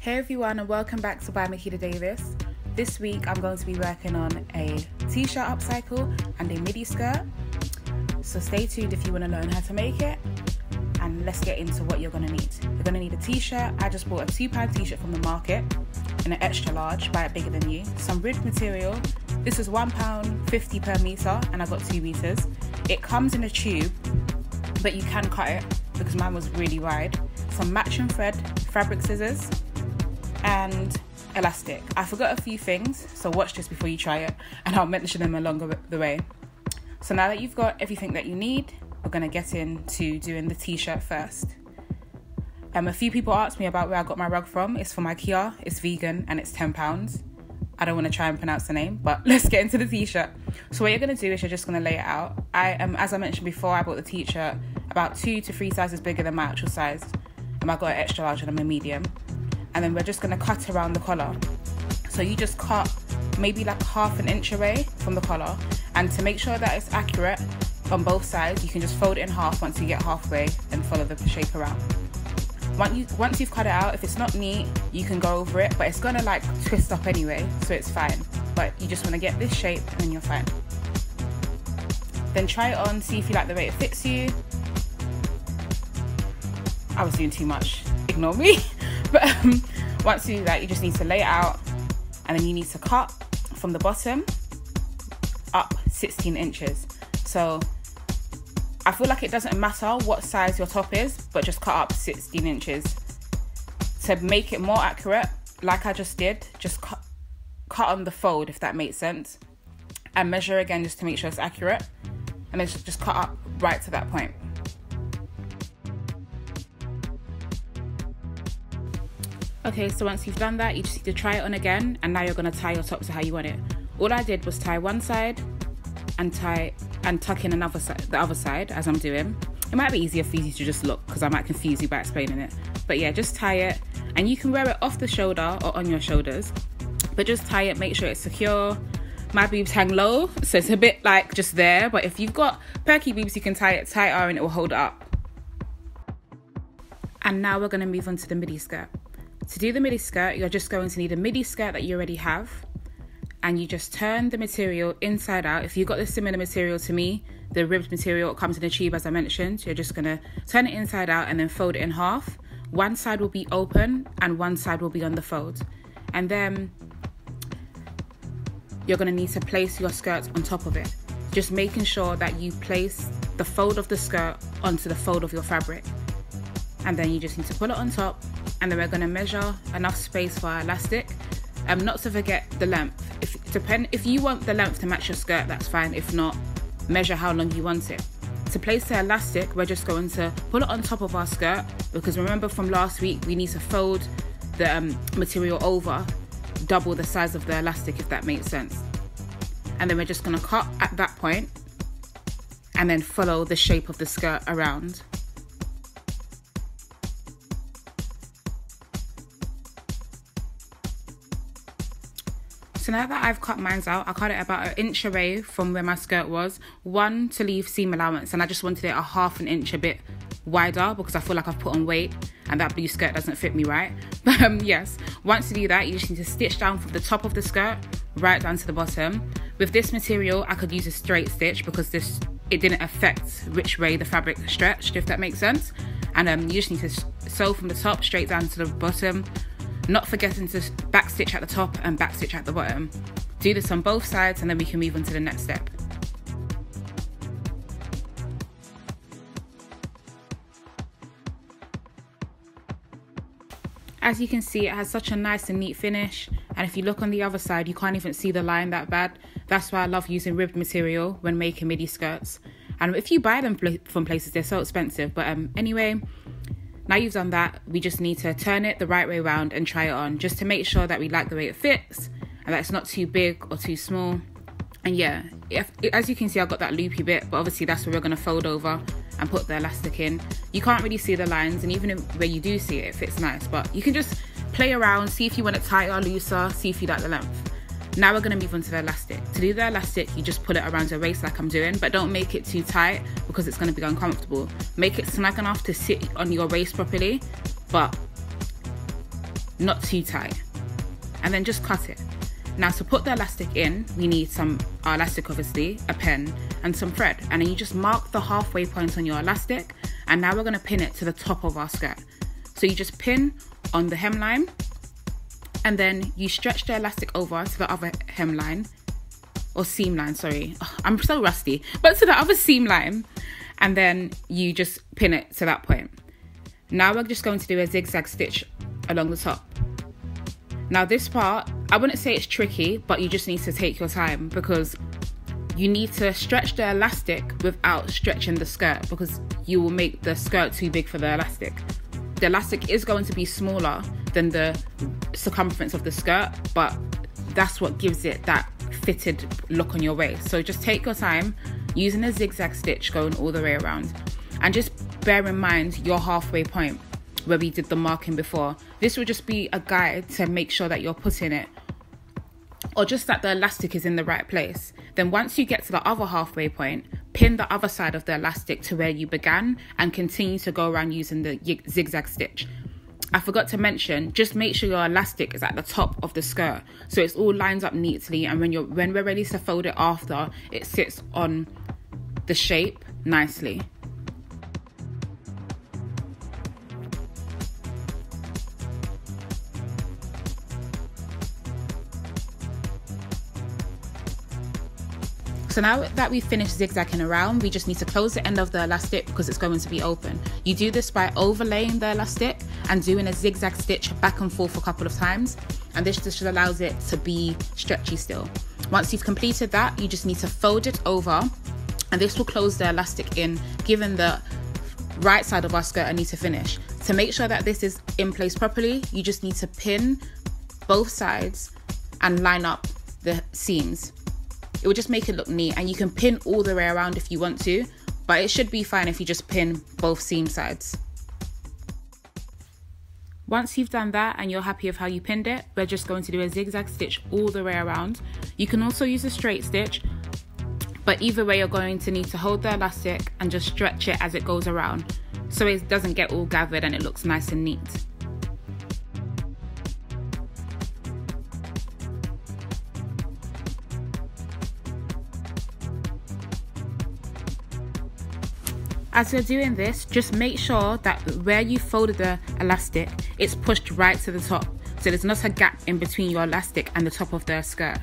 Hey everyone, and welcome back to ByMKDesigns. This week I'm going to be working on a t-shirt upcycle and a midi skirt. So stay tuned if you want to learn how to make it, and let's get into what you're going to need. You're going to need a t-shirt. I just bought a £2 t-shirt from the market in an extra large, buy it bigger than you. Some ribbed material. This is £1.50 per metre and I got 2 meters. It comes in a tube, but you can cut it because mine was really wide. Some matching thread, fabric scissors, and elastic. I forgot a few things, so watch this before you try it and I'll mention them along the way. So now that you've got everything that you need, we're going to get into doing the t-shirt first. A few people asked me about where I got my rug from. It's from Makeida, it's vegan, and it's £10. I don't want to try and pronounce the name, but let's get into the t-shirt. So what you're going to do is you're just going to lay it out. As I mentioned before, I bought the t-shirt about 2 to 3 sizes bigger than my actual size. I got an extra large and I'm a medium. And then we're just going to cut around the collar. So you just cut maybe like ½ an inch away from the collar, and to make sure that it's accurate on both sides, you can just fold it in half once you get halfway and follow the shape around. Once you've cut it out, if it's not neat, you can go over it, but it's gonna like twist up anyway, so it's fine. But you just want to get this shape and then you're fine. Then try it on, see if you like the way it fits you. I was doing too much, ignore me. But once you do that, you just need to lay it out, and then you need to cut from the bottom up 16 inches. So I feel like it doesn't matter what size your top is, but just cut up 16 inches. To make it more accurate, like I just did, just cut on the fold, if that makes sense, and measure again just to make sure it's accurate, and then just cut up right to that point. Okay, so once you've done that, you just need to try it on again, and now you're going to tie your top to how you want it. All I did was tie one side and tuck in the other side as I'm doing. It might be easier for you to just look, because I might confuse you by explaining it. But yeah, just tie it, and you can wear it off the shoulder or on your shoulders, but just tie it, make sure it's secure. My boobs hang low, so it's a bit like just there, but if you've got perky boobs, you can tie it tighter and it will hold it up. And now we're going to move on to the midi skirt. To do the midi skirt, you're just going to need a midi skirt that you already have, and you just turn the material inside out. If you've got the similar material to me, the ribbed material, it comes in a tube as I mentioned, you're just going to turn it inside out and then fold it in half. One side will be open and one side will be on the fold. And then you're going to need to place your skirt on top of it, just making sure that you place the fold of the skirt onto the fold of your fabric. And then you just need to pull it on top, and then we're going to measure enough space for our elastic. Not to forget the length. If you want the length to match your skirt, that's fine. If not, measure how long you want it. To place the elastic, we're just going to pull it on top of our skirt, because remember from last week, we need to fold the material over, double the size of the elastic, if that makes sense. And then we're just going to cut at that point and then follow the shape of the skirt around. So now that I've cut mine out, I cut it about 1 inch away from where my skirt was. One, to leave seam allowance, and I just wanted it ½ an inch a bit wider because I feel like I've put on weight and that blue skirt doesn't fit me right. But yes, once you do that, you just need to stitch down from the top of the skirt right down to the bottom. With this material, I could use a straight stitch because it didn't affect which way the fabric stretched, if that makes sense. And you just need to sew from the top straight down to the bottom, not forgetting to back stitch at the top and back stitch at the bottom. Do this on both sides, and then we can move on to the next step. As you can see, it has such a nice and neat finish, and if you look on the other side, you can't even see the line that bad. That's why I love using ribbed material when making midi skirts. And if you buy them from places, they're so expensive. But anyway, now you've done that, we just need to turn it the right way around and try it on, just to make sure that we like the way it fits and that it's not too big or too small. And yeah, as you can see, I've got that loopy bit, but obviously that's where we're going to fold over and put the elastic in. You can't really see the lines, and even where you do see it, it fits nice, but you can just play around, see if you want it tighter, looser, see if you like the length. Now we're going to move on to the elastic. To do the elastic, you just pull it around your waist like I'm doing, but don't make it too tight because it's going to be uncomfortable. Make it snug enough to sit on your waist properly, but not too tight, and then just cut it. Now to put the elastic in, we need our elastic obviously, a pen and some thread, and then you just mark the halfway point on your elastic, and now we're going to pin it to the top of our skirt. So you just pin on the hemline, and then you stretch the elastic over to the other hemline, or seam line, sorry. Oh, I'm so rusty, but to the other seam line, and then you just pin it to that point. Now we're just going to do a zigzag stitch along the top. Now this part, I wouldn't say it's tricky, but you just need to take your time, because you need to stretch the elastic without stretching the skirt, because you will make the skirt too big for the elastic. The elastic is going to be smaller than the circumference of the skirt, but that's what gives it that fitted look on your waist. So just take your time using a zigzag stitch going all the way around, and just bear in mind your halfway point where we did the marking before. This will just be a guide to make sure that you're putting it, or just that the elastic is in the right place. Then once you get to the other halfway point, pin the other side of the elastic to where you began and continue to go around using the zigzag stitch. I forgot to mention, just make sure your elastic is at the top of the skirt, so it's all lines up neatly, and when we're ready to fold it after, it sits on the shape nicely. So now that we've finished zigzagging around, we just need to close the end of the elastic because it's going to be open. You do this by overlaying the elastic and doing a zigzag stitch back and forth a couple of times, and this just allows it to be stretchy still. Once you've completed that, you just need to fold it over, and this will close the elastic in, giving the right side of our skirt a need to finish. To make sure that this is in place properly, you just need to pin both sides and line up the seams. It will just make it look neat, and you can pin all the way around if you want to, but it should be fine if you just pin both seam sides. Once you've done that and you're happy with how you pinned it, we're just going to do a zigzag stitch all the way around. You can also use a straight stitch, but either way you're going to need to hold the elastic and just stretch it as it goes around, so it doesn't get all gathered and it looks nice and neat. As you're doing this, just make sure that where you folded the elastic, it's pushed right to the top, so there's not a gap in between your elastic and the top of the skirt.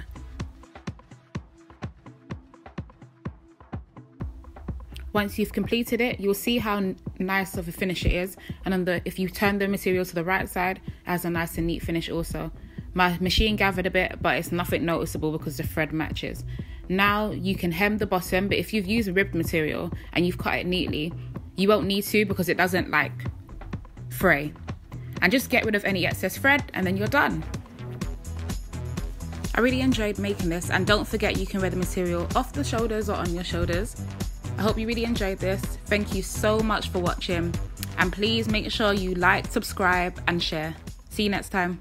Once you've completed it, you'll see how nice of a finish it is, and if you turn the material to the right side, it has a nice and neat finish also. My machine gathered a bit, but it's nothing noticeable because the thread matches. Now you can hem the bottom, but if you've used ribbed material and you've cut it neatly, you won't need to because it doesn't like fray. And just get rid of any excess thread and then you're done. I really enjoyed making this, and don't forget you can wear the material off the shoulders or on your shoulders. I hope you really enjoyed this. Thank you so much for watching, and please make sure you like, subscribe and share. See you next time.